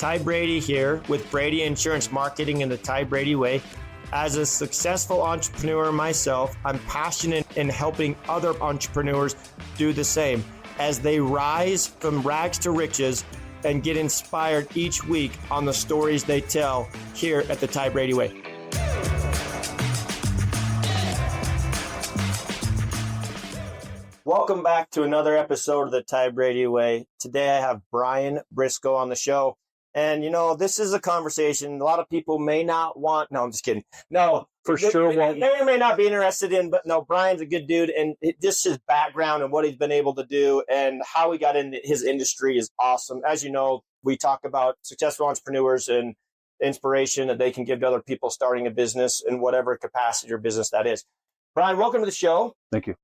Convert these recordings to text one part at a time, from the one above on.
Ty Brady here with Brady Insurance Marketing and the Ty Brady Way. As a successful entrepreneur myself, I'm passionate in helping other entrepreneurs do the same as they rise from rags to riches and get inspired each week on the stories they tell here at the Ty Brady Way. Welcome back to another episode of the Ty Brady Way. Today I have Brian Briscoe on the show. And, you know, this is a conversation a lot of people may not want. No, I'm just kidding. No, for sure. They may not be interested in, but no, Brian's a good dude. And just his background and what he's been able to do and how he got into his industry is awesome. As you know, we talk about successful entrepreneurs and inspiration that they can give to other people starting a business in whatever capacity or business that is. Brian, welcome to the show. Thank you.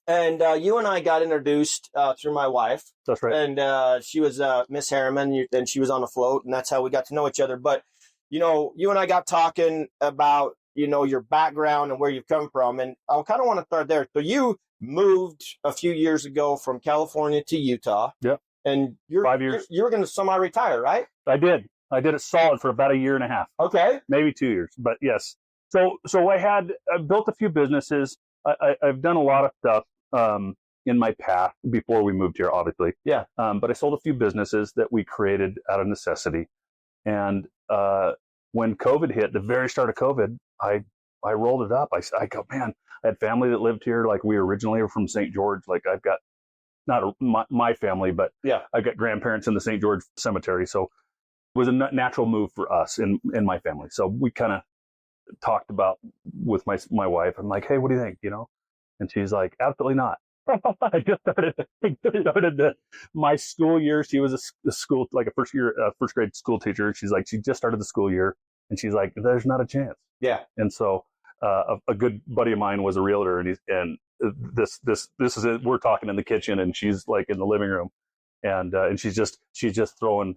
And you and I got introduced through my wife. That's right. And she was Miss Harriman, and she was on the float, and that's how we got to know each other. But, you know, you and I got talking about, you know, your background and where you've come from. And I kind of want to start there. So you moved a few years ago from California to Utah. Yep. And 5 years. You were going to semi-retire, right? I did it solid for about a year and a half. Okay. Maybe 2 years, but yes. So I built a few businesses. I've done a lot of stuff in my path before we moved here, obviously. Yeah. But I sold a few businesses that we created out of necessity. And when COVID hit, the very start of COVID, I rolled it up. I go, man, I had family that lived here. Like we originally were from St. George. Like I've got not my family, but yeah, I've got grandparents in the St. George Cemetery. So it was a natural move for us in my family. So we kind of talked about with my wife. I'm like, hey, what do you think? You know? And she's like, absolutely not. I just started my school year. She was a school, like a first grade school teacher. She's like, she just started the school year, and she's like, there's not a chance. Yeah. And so a good buddy of mine was a realtor, and this is it. We're talking in the kitchen, and she's like in the living room, and she's just throwing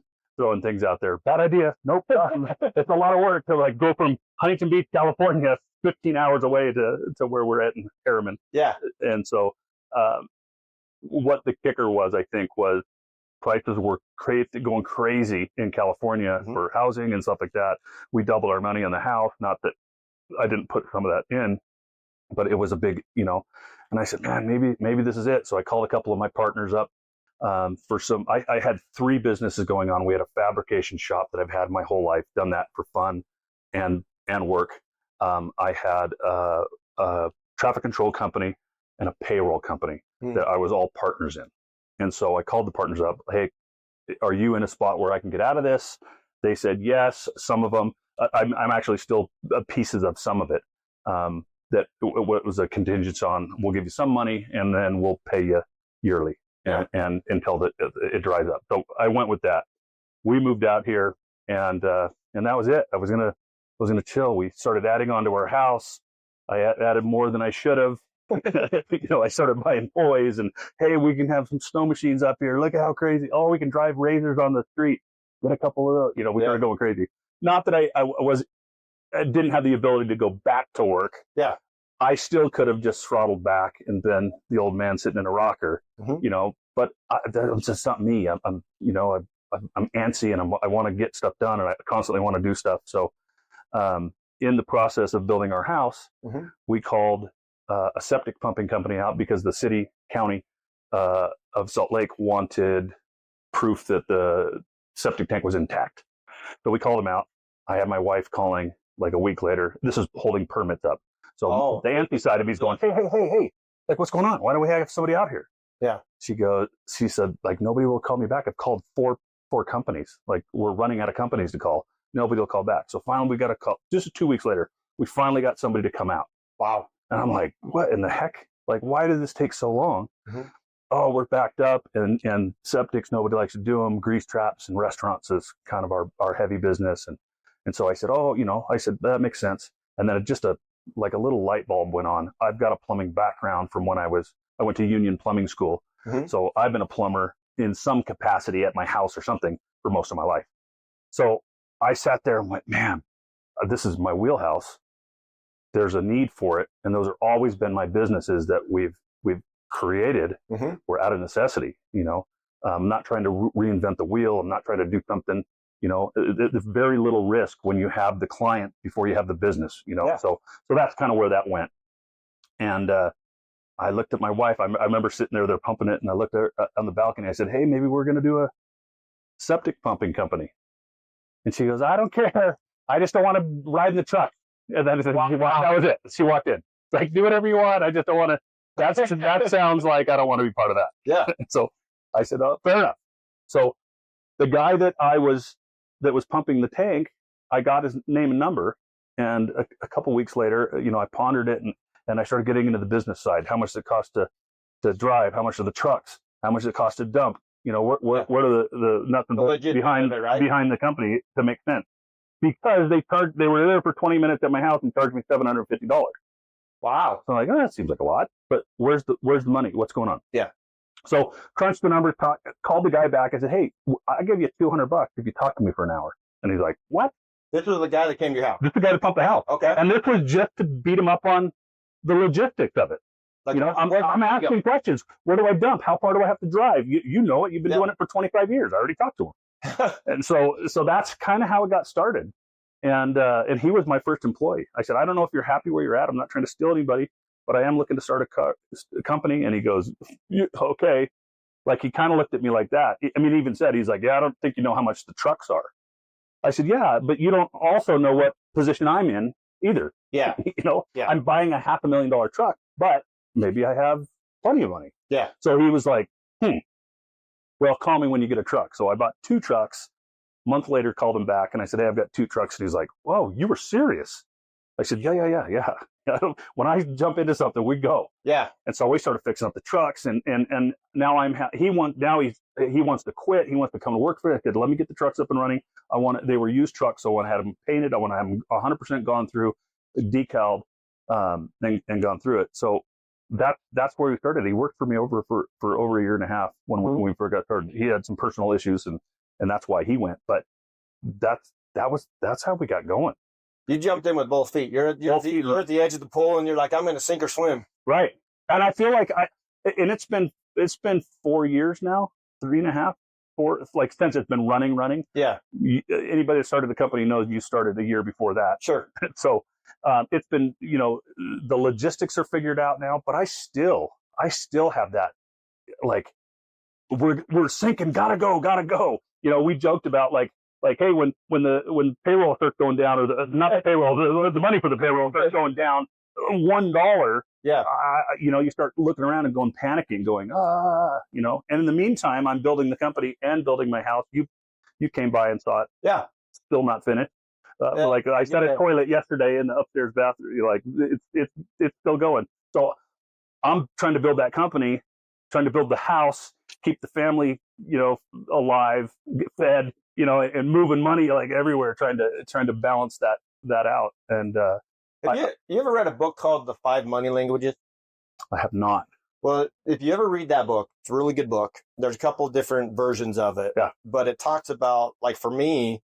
things out there. Bad idea. Nope. It's a lot of work to like go from Huntington Beach, California, 15 hours away to where we're at in Harriman. Yeah. And so what the kicker was, I think, was prices were going crazy in California for housing and stuff like that. We doubled our money on the house. Not that I didn't put some of that in, but it was a big, you know, and I said, man, maybe this is it. So I called a couple of my partners up for some, I had 3 businesses going on. We had a fabrication shop that I've had my whole life, done that for fun and work. I had a traffic control company and a payroll company that I was all partners in. And so I called the partners up. Hey, are you in a spot where I can get out of this? They said, yes. Some of them, I'm actually still pieces of some of it that was a contingent on, we'll give you some money and then we'll pay you yearly and until it dries up. So I went with that. We moved out here and that was it. I was going to chill. We started adding on to our house. I added more than I should have. You know, I started buying toys and, hey, we can have some snow machines up here. Look at how crazy. Oh, we can drive razors on the street. Get a couple of those. You know, we started going crazy. Not that I didn't have the ability to go back to work. Yeah. I still could have just throttled back and been the old man sitting in a rocker, you know, but that's just not me. I'm antsy and I want to get stuff done and I constantly want to do stuff. So, in the process of building our house, we called a septic pumping company out because the county of Salt Lake wanted proof that the septic tank was intact. So we called them out. I had my wife calling like a week later. This is holding permits up. So the anti side of me is going, hey, like what's going on? Why don't we have somebody out here? Yeah. She said, like, nobody will call me back. I've called four companies. Like, we're running out of companies to call. Nobody will call back. So finally we got a call. Just 2 weeks later, we finally got somebody to come out. Wow. And I'm like, what in the heck? Like, why did this take so long? Oh, we're backed up and septics, nobody likes to do them. Grease traps and restaurants is kind of our heavy business. And so I said, that makes sense. And then just a little light bulb went on. I've got a plumbing background from when I went to Union Plumbing School. So I've been a plumber in some capacity at my house or something for most of my life. So I sat there and went, man, this is my wheelhouse. There's a need for it. And those have always been my businesses that we've created. Were out of necessity. You know, I'm not trying to reinvent the wheel. I'm not trying to do something. There's very little risk when you have the client before you have the business, Yeah. So that's kind of where that went. And I looked at my wife. I remember sitting there, they're pumping it, and I looked at her on the balcony. I said, "Hey, maybe we're going to do a septic pumping company." And she goes, "I don't care. I just don't want to ride in the truck." And then that was it. She walked in. It's like, "Do whatever you want. I just don't want to." That sounds like I don't want to be part of that. Yeah. So I said, "Oh, fair enough." So the guy that was pumping the tank, I got his name and number, and a couple weeks later, I pondered it, and I started getting into the business side. How much does it cost to drive? How much are the trucks? How much does it cost to dump? What are the nuts and bolts behind the company to make sense? Because they were there for 20 minutes at my house and charged me $750. Wow. So I'm like, that seems like a lot, but where's the money? What's going on? Yeah. So crunched the numbers, called the guy back. I said, "Hey, I'll give you $200 if you talk to me for an hour." And he's like, "What?" This was the guy that came to your house. This is the guy that pumped the house. Okay. And this was just to beat him up on the logistics of it. Like, I'm asking questions. Where do I dump? How far do I have to drive? You know it. You've been doing it for 25 years. I already talked to him. And so that's kind of how it got started. And he was my first employee. I said, "I don't know if you're happy where you're at. I'm not trying to steal anybody, but I am looking to start a company." And he goes, "Okay." Like, he kind of looked at me like that. I mean, he even said, he's like, "Yeah, I don't think you know how much the trucks are." I said, "Yeah, but you don't also know what position I'm in either." Yeah. Yeah. I'm buying a $500,000 truck, but maybe I have plenty of money. Yeah. So he was like, "Well, call me when you get a truck." So I bought 2 trucks. A month later, called him back, and I said, "Hey, I've got 2 trucks." And he's like, "Whoa, you were serious?" I said, Yeah. When I jump into something, we go. Yeah. And so we started fixing up the trucks, and now he wants to quit. He wants to come to work for it. I said, "Let me get the trucks up and running. They were used trucks, so I want to have them painted. I want to have them 100% gone through, decaled, and gone through it." So that's where we started. He worked for me for over a year and a half when we first got started. He had some personal issues, and that's why he went. But that's how we got going. You jumped in with both feet. You're at the edge of the pool, and you're like, "I'm going to sink or swim." Right. And I feel like it's been 4 years now, 3.5, 4, like, since it's been running. Yeah. Anybody that started the company knows you started a year before that. Sure. So it's been, the logistics are figured out now, but I still have that, like, we're sinking, gotta go. We joked about like, hey, when payroll starts going down, or not the payroll, the money for the payroll starts going down $1, yeah, you start looking around and panicking, going, And in the meantime, I'm building the company and building my house. You came by and saw it. Yeah, still not finished. Like, I set a toilet yesterday in the upstairs bathroom. Like, it's still going. So I'm trying to build that company, trying to build the house, keep the family, alive, get fed, and moving money like everywhere, trying to balance that out. And have you ever read a book called The 5 Money Languages? I have not. Well, if you ever read that book, it's a really good book. There's a couple of different versions of it. Yeah. But it talks about, like, for me,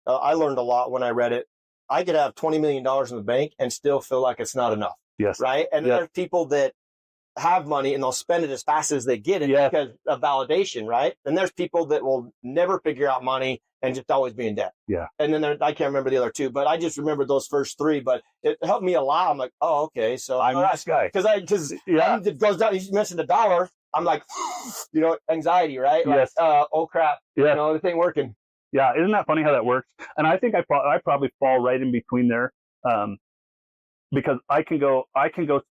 I learned a lot when I read it. I could have $20 million in the bank and still feel like it's not enough. Yes. Right? And yes. there's people that have money and they'll spend it as fast as they get it because of validation, right? And there's people that will never figure out money and just always be in debt. Yeah. And then I can't remember the other 2, but I just remember those first 3. But it helped me a lot. I'm like, oh, okay, so I'm this guy because it goes down. You mentioned the dollar. I'm like, anxiety, right? Yes. Like, oh crap, yeah. This ain't working. Yeah, isn't that funny how that works? And I think I probably fall right in between there, because I can go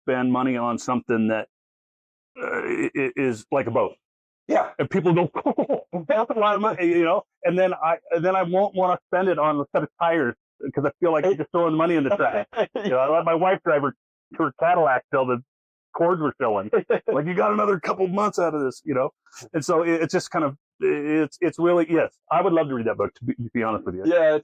spend money on something that is like a boat. Yeah, and people go, "Oh, that's a lot of money," and then I won't want to spend it on a set of tires because I feel like I'm just throwing money in the trash. I let my wife drive her Cadillac till the cords were filling. Like, you got another couple months out of this, And so it's just kind of, it's really, yes, I would love to read that book, to be honest with you. Yeah.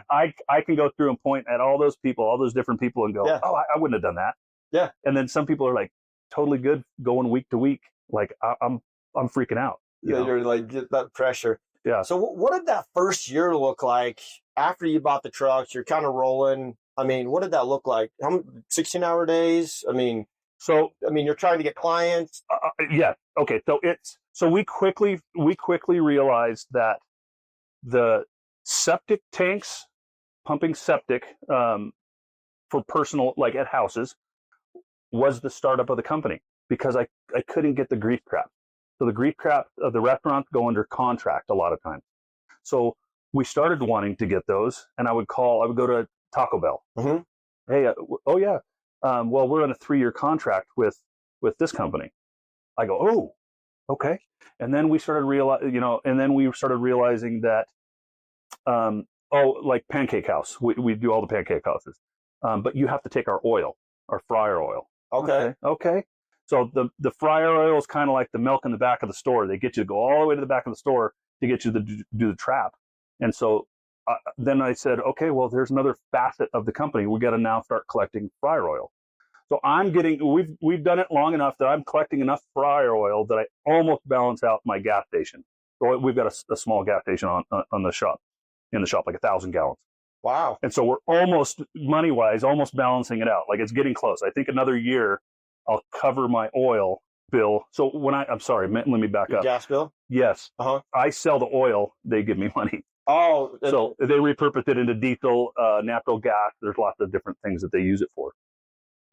I can go through and point at all those people, all those different people, and go, "Oh, I wouldn't have done that." Yeah. And then some people are like totally good going week to week. Like, I'm freaking out. You're like, get that pressure. Yeah. So what did that first year look like after you bought the trucks? You're kind of rolling. I mean, what did that look like? How many 16-hour days? I mean, you're trying to get clients. Yeah. Okay. So we quickly realized that the septic tanks, pumping septic for personal, like at houses, was the startup of the company because I couldn't get the grease trap. So the grease trap of the restaurants go under contract a lot of times. So we started wanting to get those, and I would go to Taco Bell. Mm-hmm. Hey, oh yeah, well, we're on a 3-year contract with this company. I go, oh, okay. And then we started realizing that, like Pancake House, we do all the pancake houses, but you have to take our oil, our fryer oil. Okay. So the fryer oil is kind of like the milk in the back of the store. They get you to go all the way to the back of the store to get you to do the trap. And so then I said, okay, well, there's another facet of the company. We got to now start collecting fryer oil. So we've done it long enough that I'm collecting enough fryer oil that I almost balance out my gas station. So we've got a small gas station in the shop, like 1,000 gallons. Wow. And so we're almost, money-wise, almost balancing it out. Like it's getting close. I think another year I'll cover my oil bill. So I'm sorry, let me back Your up. gas bill? Yes. Uh-huh. I sell the oil, they give me money. Oh. So they repurpose it into diesel, natural gas. There's lots of different things that they use it for.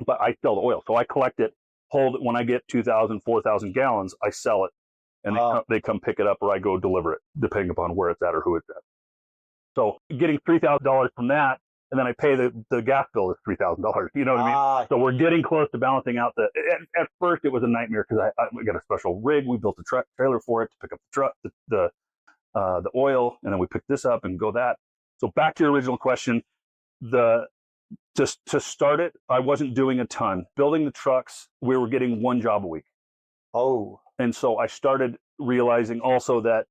But I sell the oil. So I collect it, hold it. When I get 2,000, 4,000 gallons, I sell it. And they come pick it up, or I go deliver it, depending upon where it's at or who it's at. So getting $3,000 from that, and then I pay the gas bill is $3,000. You know what I mean? So we're getting close to balancing out at first it was a nightmare because we got a special rig. We built a trailer for it to pick up the truck, the oil, and then we pick this up and go that. So back to your original question, to start it, I wasn't doing a ton. Building the trucks, we were getting one job a week. Oh. And so I started realizing also that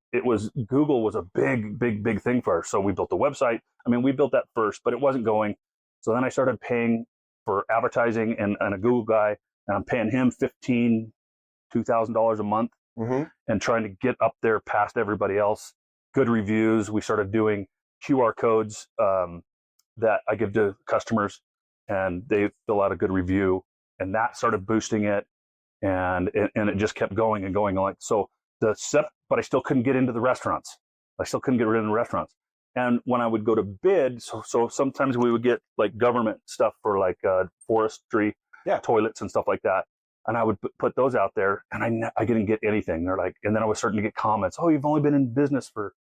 Google was a big thing for us. So we built the website. I mean, we built that first, but it wasn't going. So then I started paying for advertising and a Google guy, and I'm paying him $2,000 a month, mm-hmm. and trying to get up there past everybody else. Good reviews. We started doing QR codes that I give to customers, and they fill out a good review, and that started boosting it. And it just kept going and going. Like, so but I still couldn't get into the restaurants. And when I would go to bid, so sometimes we would get like government stuff for like forestry, toilets and stuff like that. And I would put those out there, and I didn't get anything. They're like, and then I was starting to get comments. Oh, you've only been in business for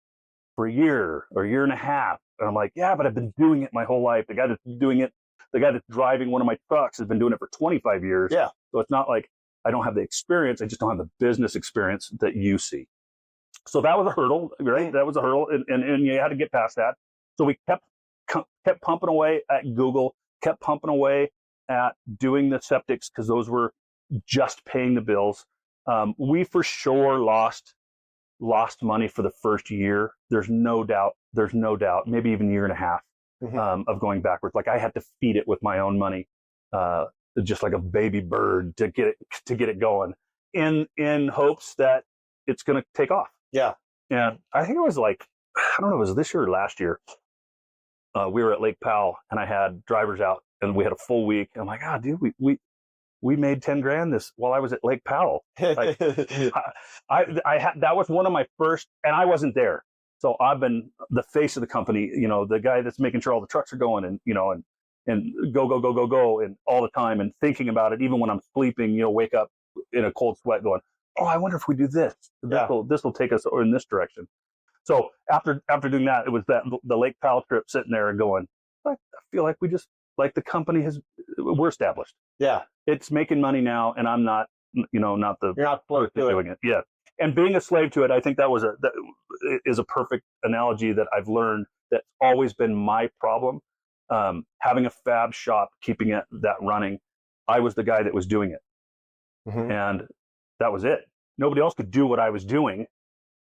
a year or a year and a half. And I'm like, yeah, but I've been doing it my whole life. The guy that's driving one of my trucks has been doing it for 25 years. Yeah. So it's not like I don't have the experience. I just don't have the business experience that you see. So that was a hurdle, right? That was a hurdle, and you had to get past that. So we kept pumping away at Google, kept pumping away at doing the septics because those were just paying the bills. We for sure lost money for the first year. There's no doubt. Maybe even a year and a half of going backwards. Like I had to feed it with my own money. Just like a baby bird to get it going in hopes that it's going to take off. Yeah. And I think it was like, I don't know, it was this year or last year. We were at Lake Powell, and I had drivers out, and we had a full week. I'm like, dude, we made 10 grand while I was at Lake Powell. Like, I had, that was one of my first, and I wasn't there. So I've been the face of the company, the guy that's making sure all the trucks are going, and go, and all the time, and thinking about it, even when I'm sleeping, wake up in a cold sweat going, oh, I wonder if we do this. This will take us in this direction. So after doing that, it was the Lake Powell trip, sitting there and going, I feel like the company we're established. Yeah. It's making money now, and I'm not, you're not doing it. Yeah. And being a slave to it, I think that is a perfect analogy that I've learned that's always been my problem. Having a fab shop, keeping that running, I was the guy that was doing it. Mm-hmm. And that was it. Nobody else could do what I was doing.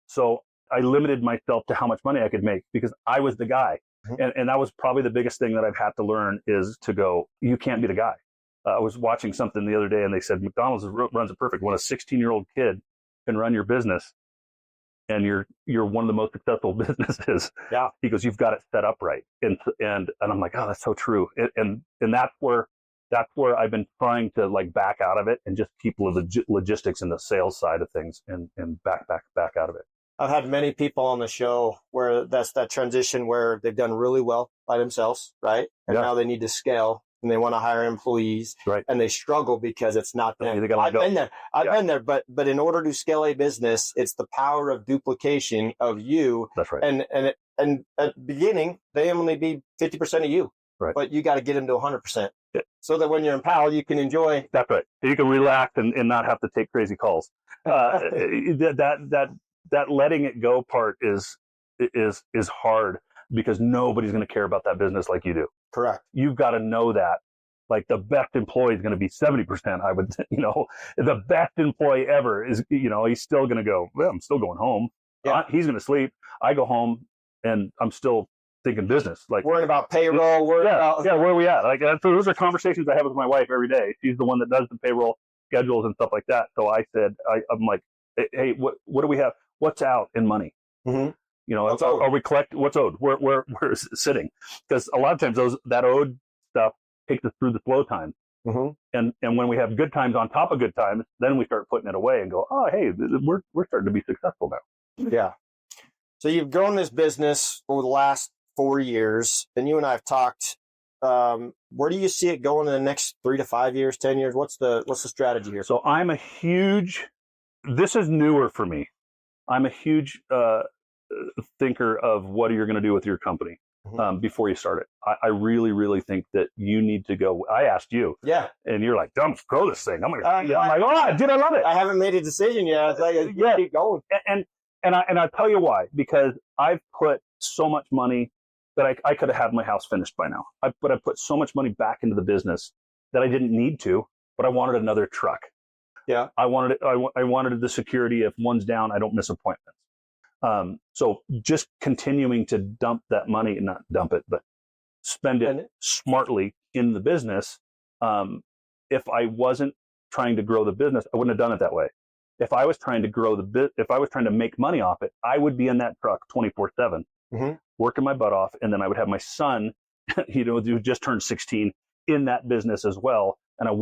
So I limited myself to how much money I could make because I was the guy. Mm-hmm. And that was probably the biggest thing that I've had to learn is to go, you can't be the guy. I was watching something the other day, and they said McDonald's runs it perfect. When a 16-year-old kid can run your business, and you're one of the most successful businesses. Yeah. He goes, you've got it set up right. And I'm like, oh, that's so true. And that's where I've been trying to like back out of it and just keep logistics and the sales side of things and back out of it. I've had many people on the show where that's that transition where they've done really well by themselves, right? And now they need to scale and they want to hire employees, right? And they struggle because it's not them. I've been there. I've been there, but in order to scale a business, it's the power of duplication of you. That's right. And at the beginning, they only be 50% of you, right? But you got to get them to 100%. So that when you're in PAL, you can enjoy. That's right. You can relax and not have to take crazy calls. That letting it go part is hard because nobody's going to care about that business like you do. Correct. You've got to know that. Like the best employee is going to be 70%. I would, the best employee ever is, he's still going to go, well, I'm still going home. Yeah. He's going to sleep. I go home and I'm still thinking business. Like worrying about payroll. Where are we at? Like those are conversations I have with my wife every day. She's the one that does the payroll schedules and stuff like that. So I said, I'm like, hey, what do we have? What's out in money? Mm-hmm. Are we what's owed? Where is it sitting? Because a lot of times that owed stuff takes us through the slow times. Mm-hmm. And when we have good times on top of good times, then we start putting it away and go, oh, hey, we're starting to be successful now. Yeah. So you've grown this business over the last 4 years, and you and I have talked. Where do you see it going in the next 3 to 5 years, 10 years? What's the strategy here? So I'm a huge. This is newer for me. I'm a huge thinker of what you're going to do with your company before you start it. I really, really think that you need to go. I asked you, and you're like, "Don't grow this thing." I'm like, "Oh, dude, I love it." I haven't made a decision yet. It's like, keep going. And I tell you why, because I've put so much money that I could have had my house finished by now. But I put so much money back into the business that I didn't need to, but I wanted another truck. Yeah. I wanted the security. If one's down, I don't miss appointments. So just continuing to dump that money, not dump it, but spend it smartly in the business. If I wasn't trying to grow the business, I wouldn't have done it that way. If I was trying to if I was trying to make money off it, I would be in that truck 24/7, working my butt off. And then I would have my son, who just turned 16 in that business as well. And I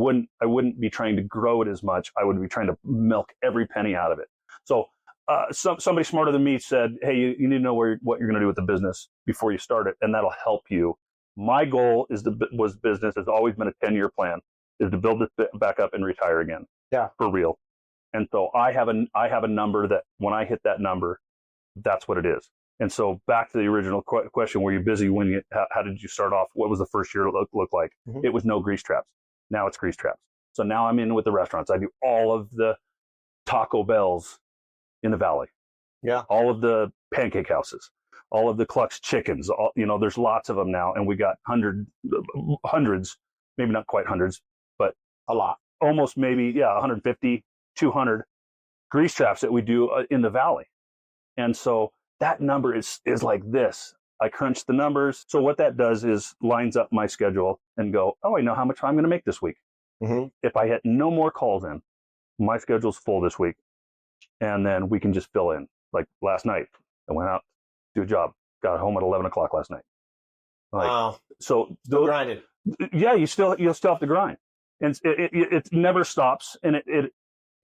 wouldn't be trying to grow it as much. I would be trying to milk every penny out of it. So somebody smarter than me said, hey, you need to know what you're going to do with the business before you start it, and that'll help you. My goal business has always been a 10-year plan, is to build this back up and retire again. Yeah, for real. And so I have a number that when I hit that number, that's what it is. And so back to the original question, were you busy when how did you start off? What was the first year look like? It was no grease traps. Now it's grease traps. So now I'm in with the restaurants. I do all of the Taco Bells in the Valley. Yeah. All of the pancake houses, all of the Cluck's chickens, there's lots of them now. And we got hundreds, maybe not quite hundreds, but a lot, almost maybe, 150, 200 grease traps that we do in the Valley. And so that number is like this. I crunch the numbers. So what that does is lines up my schedule and go, oh, I know how much I'm going to make this week. If I hit no more calls in, my schedule's full this week. And then we can just fill in. Like last night, I went out, do a job, got home at 11 o'clock last night. Wow. So grinded. Yeah, you'll still have to grind. And it never stops. And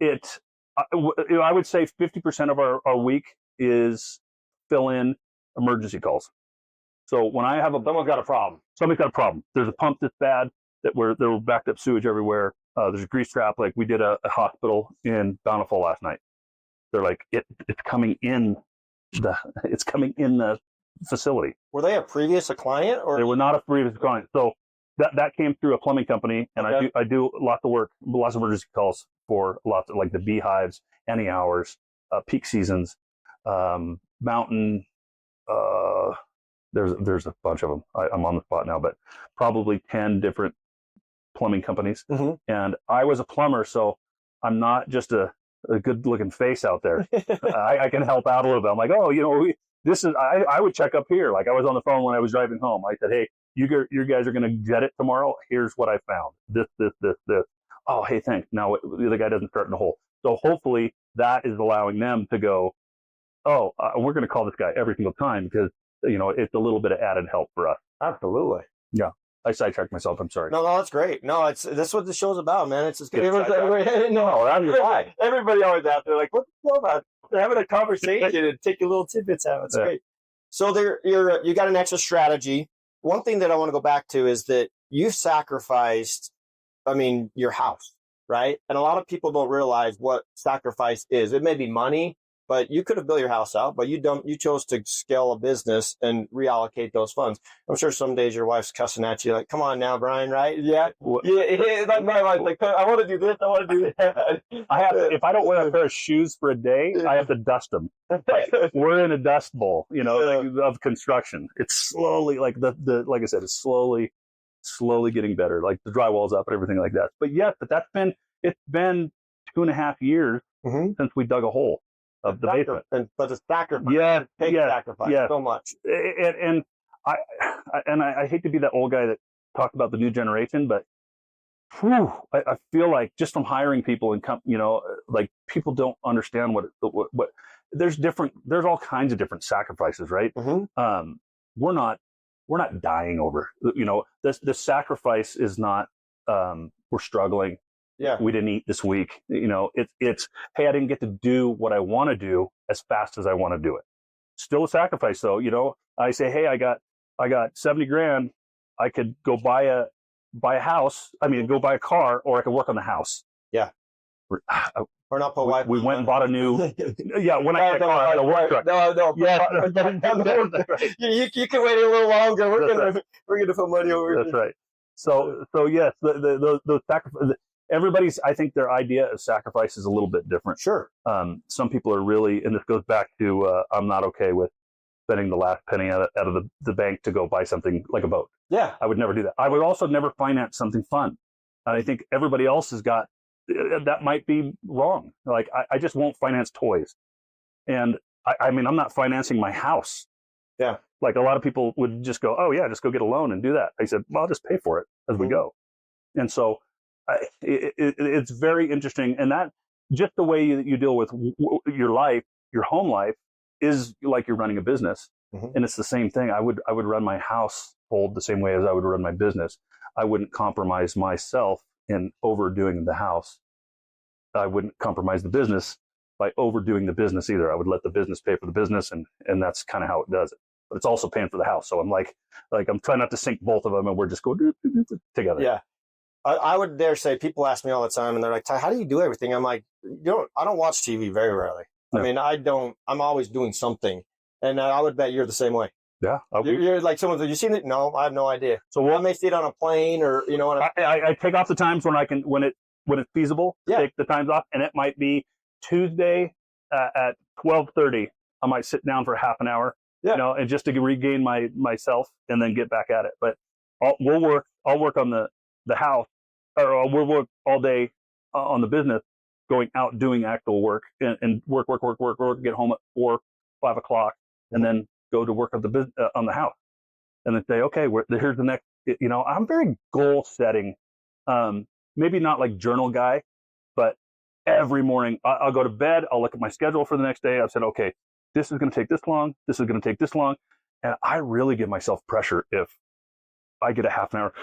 I would say 50% of our week is fill in emergency calls. So when I have someone's got a problem. Somebody's got a problem. There's a pump that's bad, there were backed up sewage everywhere. There's a grease trap. Like we did a hospital in Bountiful last night. They're like, it's coming in the facility. Were they a previous client, or they were not a previous client? So that came through a plumbing company, and I do lots of work, lots of emergency calls for lots of like the beehives, any hours, peak seasons, mountain. There's a bunch of them. I'm on the spot now, but probably 10 different plumbing companies. And I was a plumber, so I'm not just a good looking face out there. I can help out a little bit. I'm like, I would check up here. Like I was on the phone when I was driving home. I said, hey, you guys are going to jet it tomorrow. Here's what I found. This. Oh, hey, thanks. Now the other guy doesn't start in the hole. So hopefully that is allowing them to go, we're going to call this guy every single time because, it's a little bit of added help for us. Absolutely. Yeah. I sidetracked myself. I'm sorry. No, that's great. No, that's what the show's about, man. It's just Everybody always out there like, what's the show about? they're having a conversation and taking little tidbits out. It's great. So you got an extra strategy. One thing that I want to go back to is that you've sacrificed, your house, right? And a lot of people don't realize what sacrifice is. It may be money, but you could have built your house out, but you chose to scale a business and reallocate those funds. I'm sure some days your wife's cussing at you like, come on now, Brian, right? Yeah. Like my wife's like, I want to do this. I want to do that. If I don't wear a pair of shoes for a day, I have to dust them. We're in a dust bowl, of construction. It's slowly, like like I said, it's slowly getting better. Like the drywall's up and everything like that. But it's been 2.5 years since we dug a hole of the basement. But the sacrifice, sacrifice so much. And I hate to be that old guy that talked about the new generation, but I feel like just from hiring people and like people don't understand what there's all kinds of different sacrifices, right? We're not dying over, the sacrifice is not, we're struggling. Yeah. We didn't eat this week. It's, hey, I didn't get to do what I want to do as fast as I want to do it. Still a sacrifice though. I say, hey, I got $70,000. I could go buy a house. Go buy a car, or I could work on the house. Yeah. Or not put wife. We went and bought a new. When I get a car, I had a work truck. No. Yeah. You can wait a little longer. We're gonna put money over here. That's right. So yes, those sacrifices. Everybody's, I think their idea of sacrifice is a little bit different. Sure. Some people are really, and this goes back to, I'm not okay with spending the last penny out of the bank to go buy something like a boat. Yeah. I would never do that. I would also never finance something fun. And I think everybody else has got, that might be wrong. Like, I just won't finance toys. And I'm not financing my house. Yeah. Like a lot of people would just go, oh yeah, just go get a loan and do that. I said, well, I'll just pay for it as we go. And so, it's very interesting, and that just the way you deal with your life, your home life, is like you're running a business, and it's the same thing. I would run my household the same way as I would run my business. I wouldn't compromise myself in overdoing the house. I wouldn't compromise the business by overdoing the business either. I would let the business pay for the business, and that's kind of how it does it. But it's also paying for the house. So I'm like I'm trying not to sink both of them, and we're just going together. Yeah. I would dare say, people ask me all the time, and they're like, Ty, how do you do everything? I'm like, I don't watch TV very rarely. No. I'm always doing something. And I would bet you're the same way. Yeah. You're like someone, have you seen it? No, I have no idea. So I may see it on a plane or, I take off the times when it's feasible, take the times off. And it might be Tuesday at 12:30. I might sit down for half an hour, and just to regain myself and then get back at it. But I'll work on the house, or we'll work all day on the business, going out doing actual work and work, get home at 4, 5 o'clock, and then go to work on the house, and then say, okay, here's the next. I'm very goal setting, maybe not like journal guy, but every morning I'll go to bed, I'll look at my schedule for the next day. I've said, okay, this is going to take this long, this is going to take this long, and I really give myself pressure if I get a half an hour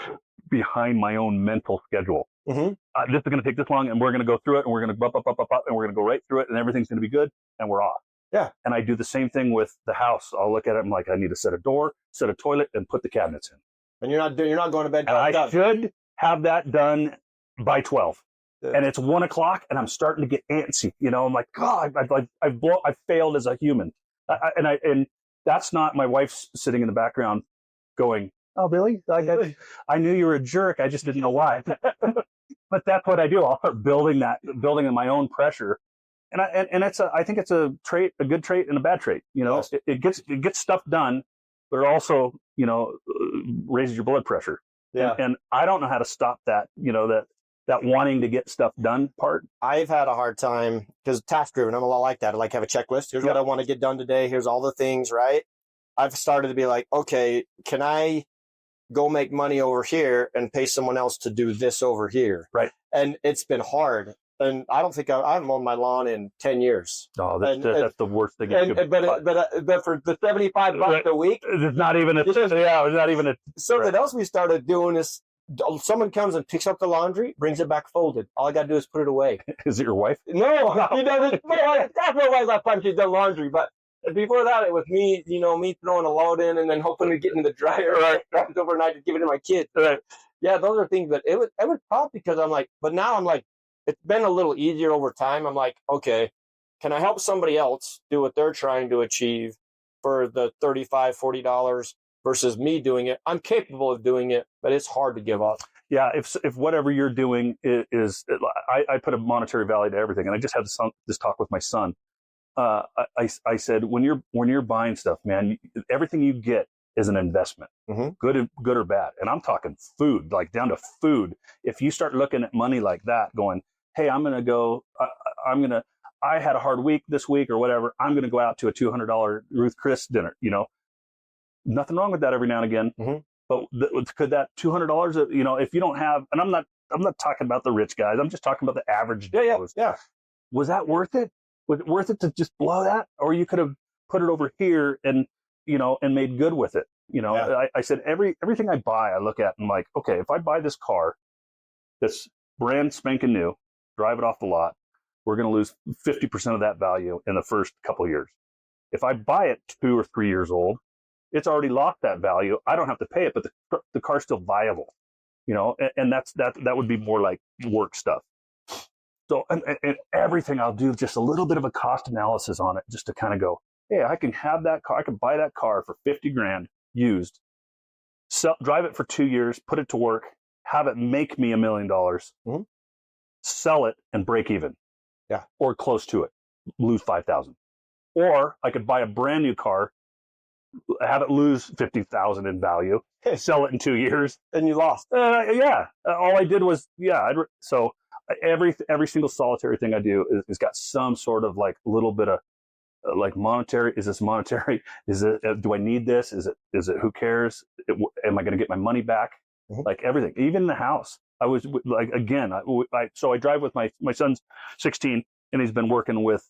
behind my own mental schedule. This is going to take this long, and we're going to go through it, and we're going to and we're going to go right through it, and everything's going to be good, and we're off. Yeah. And I do the same thing with the house. I'll look at it, I'm like, I need to set a door, set a toilet, and put the cabinets in. And you're not going to bed. And I should have that done by 12. Yeah. And it's 1 o'clock, and I'm starting to get antsy. I'm like, God, I've failed as a human. And that's not my wife's sitting in the background going, oh, Billy, I knew you were a jerk. I just didn't know why. But that's what I do. I'll start building my own pressure. And I think it's a good trait and a bad trait. It gets stuff done, but it also, raises your blood pressure. Yeah. And I don't know how to stop that, that wanting to get stuff done part. I've had a hard time because task driven. I'm a lot like that. I like to have a checklist. Here's what I want to get done today. Here's all the things, right? I've started to be like, okay, can I go make money over here and pay someone else to do this over here? Right. And it's been hard. And I don't think I haven't mowed my lawn in 10 years. Oh, that's the worst thing. But for the $75 a week, it's not even it's not even something else we started doing is Someone comes and picks up the laundry, brings it back folded. All I got to do is put it away. Is it your wife? No, he doesn't. That's my wife last time she's done laundry. But before that, it was me, me throwing a load in and then hoping to get in the dryer overnight to give it to my kids. Right. Yeah, those are things. But it was tough because I'm like, but now I'm like, it's been a little easier over time. I'm like, okay, can I help somebody else do what they're trying to achieve for the $35, $40 versus me doing it? I'm capable of doing it, but it's hard to give up. Yeah, if whatever you're doing is I put a monetary value to everything, and I just had this talk with my son. I said when you're buying stuff, man, everything you get is an investment, good or bad, and I'm talking food, like down to food. If you start looking at money like that, going, hey, I'm gonna go, I had a hard week this week or whatever, I'm gonna go out to a $200 Ruth Chris dinner. Nothing wrong with that every now and again. But could that $200, if you don't have, and I'm not talking about the rich guys, I'm just talking about the average. Yeah. Was that worth it? Was it worth it to just blow that? Or you could have put it over here and made good with it. I said, everything I buy, I look at and I'm like, okay, if I buy this car that's brand spanking new, drive it off the lot, we're going to lose 50% of that value in the first couple of years. If I buy it 2 or 3 years old, it's already lost that value. I don't have to pay it, but the car's still viable, and that would be more like work stuff. So, and everything I'll do just a little bit of a cost analysis on it, just to kind of go, hey, I can have that car. I can buy that car for $50,000 used, drive it for 2 years, put it to work, have it make me $1 million, sell it and break even. Yeah. Or close to it, lose 5,000. Or I could buy a brand new car, have it lose 50,000 in value, sell it in 2 years, and you lost. All I did was so every single solitary thing I do is got some sort of like little bit of like monetary. Is this monetary? Is it? Do I need this? Is it? Who cares? Am I going to get my money back? Like everything, even the house. I was like, again, so I drive with my son's 16 and he's been working with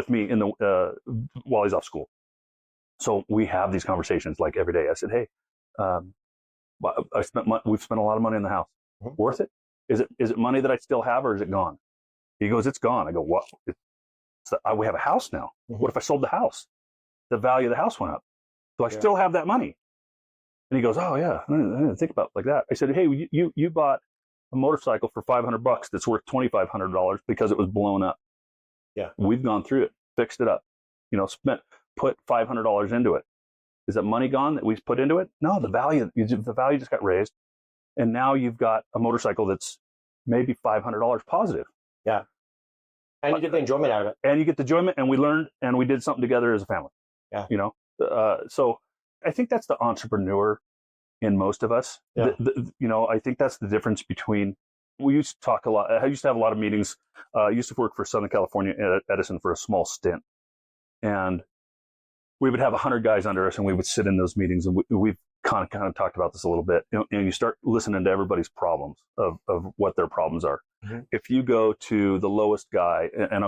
me in the while he's off school. So we have these conversations like every day. I said, hey, we've spent a lot of money in the house. Worth it? Is it money that I still have, or is it gone? He goes, it's gone. I go, what? We have a house now. What if I sold the house? The value of the house went up. So I still have that money. And he goes, oh yeah, I didn't think about it like that. I said, hey, you bought a motorcycle for $500 that's worth $2,500 because it was blown up. Yeah. We've gone through it, fixed it up, put $500 into it. Is that money gone that we've put into it? No, the value just got raised. And now you've got a motorcycle that's maybe $500 positive. Yeah. And you get the enjoyment out of it. And you get the enjoyment, and we learned and we did something together as a family. Yeah. So I think that's the entrepreneur in most of us. Yeah. I think that's the difference between, we used to talk a lot. I used to have a lot of meetings. I used to work for Southern California at Edison for a small stint. And we would have 100 guys under us, and we would sit in those meetings, and we've kind of talked about this a little bit. And you start listening to everybody's problems of what their problems are. If you go to the lowest guy, and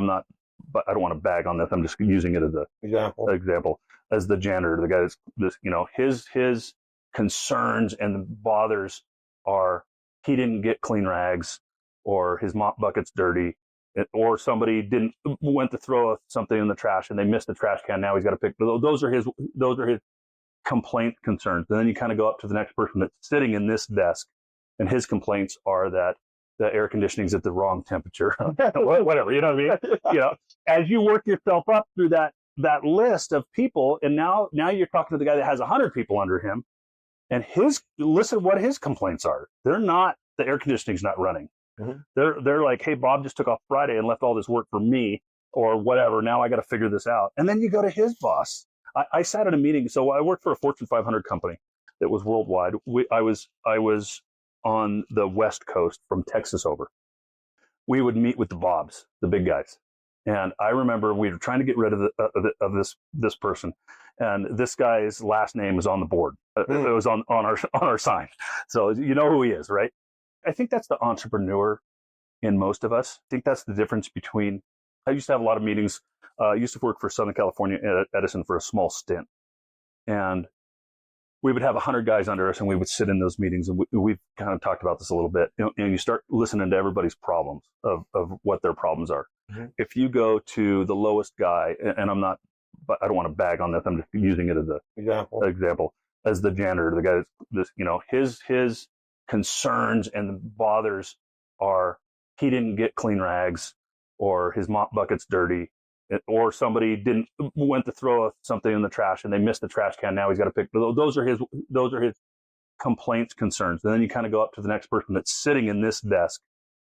but I don't want to bag on this, I'm just using it as an example, as the janitor, the guy that's his concerns and bothers are he didn't get clean rags, or his mop bucket's dirty, or somebody went to throw something in the trash and they missed the trash can. Now he's got to pick. Those are his complaint concerns. And then you kind of go up to the next person that's sitting in this desk, and his complaints are that the air conditioning's at the wrong temperature. Whatever, you know what I mean? As you work yourself up through that list of people, and now you're talking to the guy that has 100 people under him, and listen what his complaints are. They're not, the air conditioning's not running. They're like, hey, Bob just took off Friday and left all this work for me, or whatever. Now I got to figure this out. And then you go to his boss. I sat in a meeting. So I worked for a Fortune 500 company that was worldwide. I was on the West Coast from Texas over. We would meet with the Bobs, the big guys. And I remember we were trying to get rid of this person. And this guy's last name was on the board. It was on our sign. So you know who he is, right? I think that's the entrepreneur in most of us. I think that's the difference between, I used to have a lot of meetings. I used to work for Southern California at Edison for a small stint. And we would have 100 guys under us, and we would sit in those meetings, and we've kind of talked about this a little bit. And you start listening to everybody's problems of what their problems are. Mm-hmm. If you go to the lowest guy, and I'm not, but I don't want to bag on this. I'm just using it as an example, as the janitor, the guy that's this, his concerns and bothers are he didn't get clean rags, or his mop bucket's dirty, or somebody went to throw something in the trash and they missed the trash can. Now he's got to pick. Those are his complaints, concerns. And then you kind of go up to the next person that's sitting in this desk,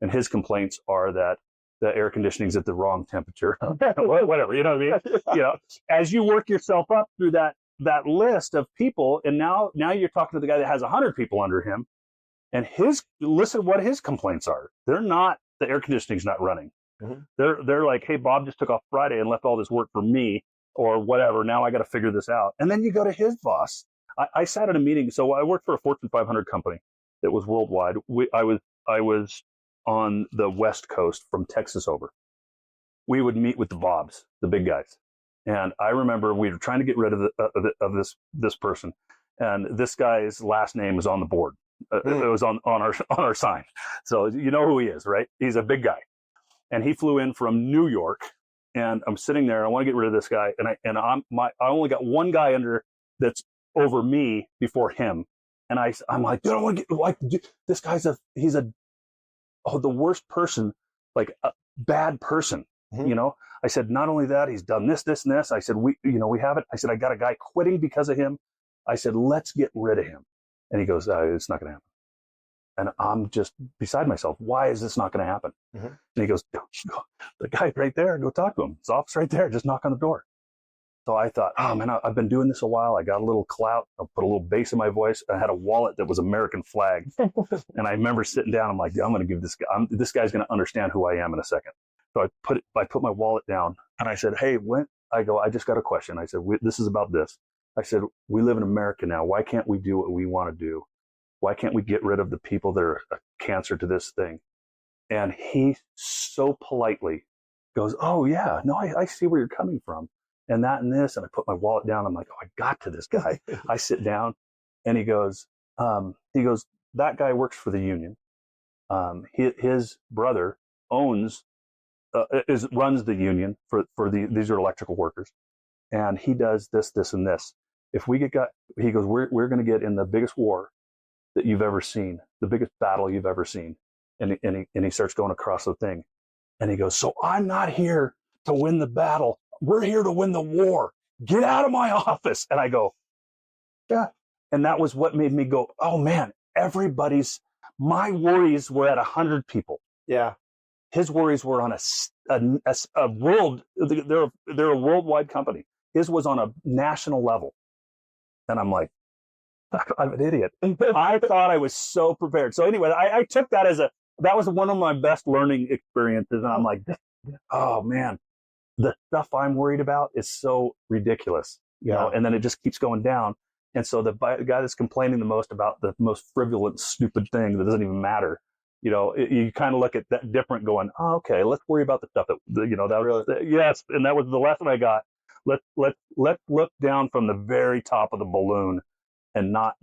and his complaints are that the air conditioning's at the wrong temperature. Whatever, you know what I mean? As you work yourself up through that list of people, and now you're talking to the guy that has 100 people under him, and listen what his complaints are. They're not, the air conditioning's not running. Mm-hmm. They're like, hey, Bob just took off Friday and left all this work for me, or whatever. Now I got to figure this out. And then you go to his boss. I sat at a meeting. So I worked for a Fortune 500 company that was worldwide. I was on the West Coast from Texas over. We would meet with the Bobs, the big guys. And I remember we were trying to get rid of this person. And this guy's last name was on the board. It was on our sign. So you know who he is, right? He's a big guy. And he flew in from New York, and I'm sitting there. I want to get rid of this guy, and I only got one guy under that's over me before him, and I'm like, dude, I want to get like this guy's the worst person, like a bad person, I said, not only that, he's done this, and this. I said, we have it. I said, I got a guy quitting because of him. I said, let's get rid of him, and he goes, it's not going to happen. And I'm just beside myself. Why is this not going to happen? Mm-hmm. And he goes, the guy right there, go talk to him. His office right there. Just knock on the door. So I thought, oh man, I've been doing this a while. I got a little clout. I put a little bass in my voice. I had a wallet that was American flag. And I remember sitting down. I'm like, I'm going to give this guy, this guy's going to understand who I am in a second. So I put my wallet down, and I said, hey, I just got a question. I said, this is about this. I said, we live in America now. Why can't we do what we want to do? Why can't we get rid of the people that are a cancer to this thing? And he so politely goes, oh, yeah, no, I see where you're coming from. And that and this. And I put my wallet down. I'm like, oh, I got to this guy. I sit down, and he goes, that guy works for the union. His brother runs the union for these are electrical workers. And he does this, and this. If we he goes, we're going to get in the biggest war that you've ever seen, the biggest battle you've ever seen. And he starts going across the thing. And he goes, so I'm not here to win the battle. We're here to win the war. Get out of my office. And I go, yeah. And that was what made me go, oh man, my worries were at 100 people. Yeah. His worries were on a world, they're a worldwide company. His was on a national level. And I'm like, I'm an idiot. I thought I was so prepared. So anyway, I took that that was one of my best learning experiences. And I'm like, oh man, the stuff I'm worried about is so ridiculous, you know, and then it just keeps going down. And so the guy that's complaining the most about the most frivolous, stupid thing that doesn't even matter, you kind of look at that different going, oh, okay, let's worry about the stuff yes. And that was the lesson I got. Let's look down from the very top of the balloon and not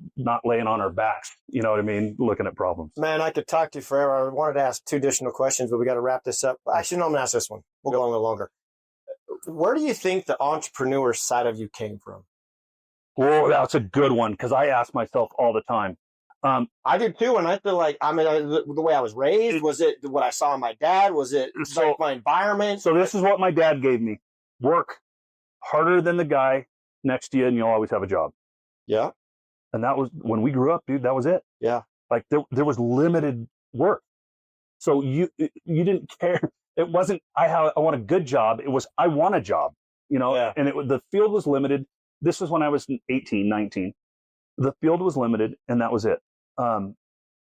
laying on our backs, you know what I mean? Looking at problems. Man, I could talk to you forever. I wanted to ask 2 additional questions, but we got to wrap this up. Actually, no, I'm going to ask this one. We'll go a little longer. Where do you think the entrepreneur side of you came from? Oh, that's a good one, because I ask myself all the time. I do too, and I feel like, the way I was raised, was it what I saw in my dad? Was it like my environment? So this is what my dad gave me. Work harder than the guy next to you, and you'll always have a job. Yeah. And that was, when we grew up, dude, that was it. Yeah. Like there was limited work. So you didn't care. It wasn't, I want a good job. It was, I want a job, and the field was limited. This was when I was 18, 19. The field was limited, and that was it.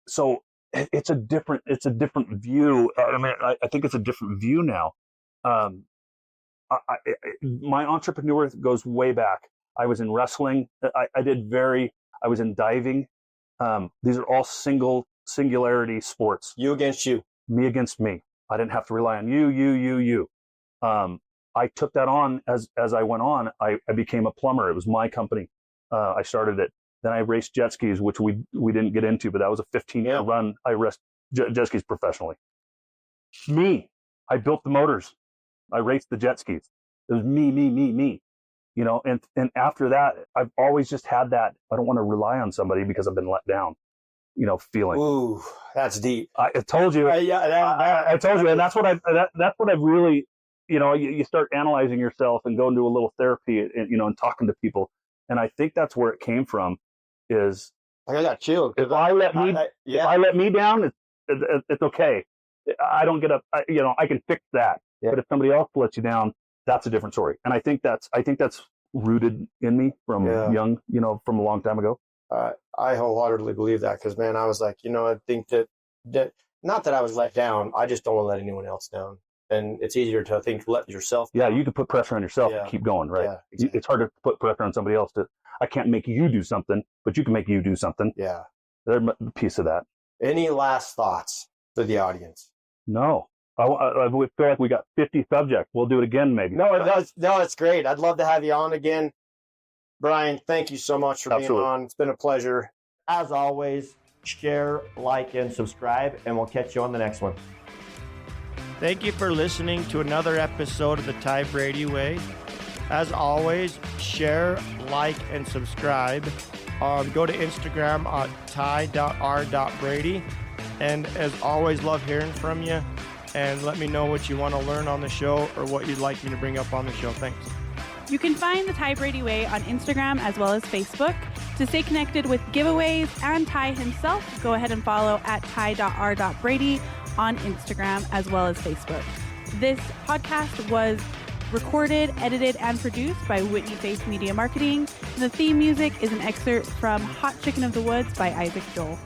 So it's a different view. I think it's a different view now. My entrepreneur goes way back. I was in wrestling. I was in diving. These are all singularity sports. You against you. Me against me. I didn't have to rely on you. I took that on as I went on. I became a plumber. It was my company. I started it. Then I raced jet skis, which we didn't get into, but that was a 15-year run. I raced jet skis professionally. Me. I built the motors. I raced the jet skis. It was me. You know, and after that, I've always just had that, I don't want to rely on somebody because I've been let down, you know, feeling. Ooh, that's deep. I told you. I told you. And that's what I've really, you know, you start analyzing yourself and going to a little therapy and, you know, and talking to people. And I think that's where it came from is. I got chilled. If I let me down, it's okay. I don't get up, you know, I can fix that. Yeah. But if somebody else lets you down, that's a different story. And I think that's rooted in me from young, you know, from a long time ago. I wholeheartedly believe that because, man, I was like, you know, I think that not that I was let down. I just don't want to let anyone else down. And it's easier to, I think, let yourself down. Yeah, you can put pressure on yourself to keep going, right? Yeah, exactly. It's hard to put pressure on somebody else. I can't make you do something, but you can make you do something. Yeah. They're a piece of that. Any last thoughts for the audience? No. I feel like we got 50 subjects. We'll do it again, maybe. No, it's great. I'd love to have you on again. Brian, thank you so much for being on. It's been a pleasure. As always, share, like, and subscribe, and we'll catch you on the next one. Thank you for listening to another episode of the Ty Brady Way. As always, share, like, and subscribe. Go to Instagram at ty.r.brady. And as always, love hearing from you. And let me know what you want to learn on the show or what you'd like me to bring up on the show. Thanks. You can find the Ty Brady Way on Instagram as well as Facebook. To stay connected with giveaways and Ty himself, go ahead and follow at ty.r.brady on Instagram as well as Facebook. This podcast was recorded, edited, and produced by Whitney Face Media Marketing. The theme music is an excerpt from Hot Chicken of the Woods by Isaac Joel.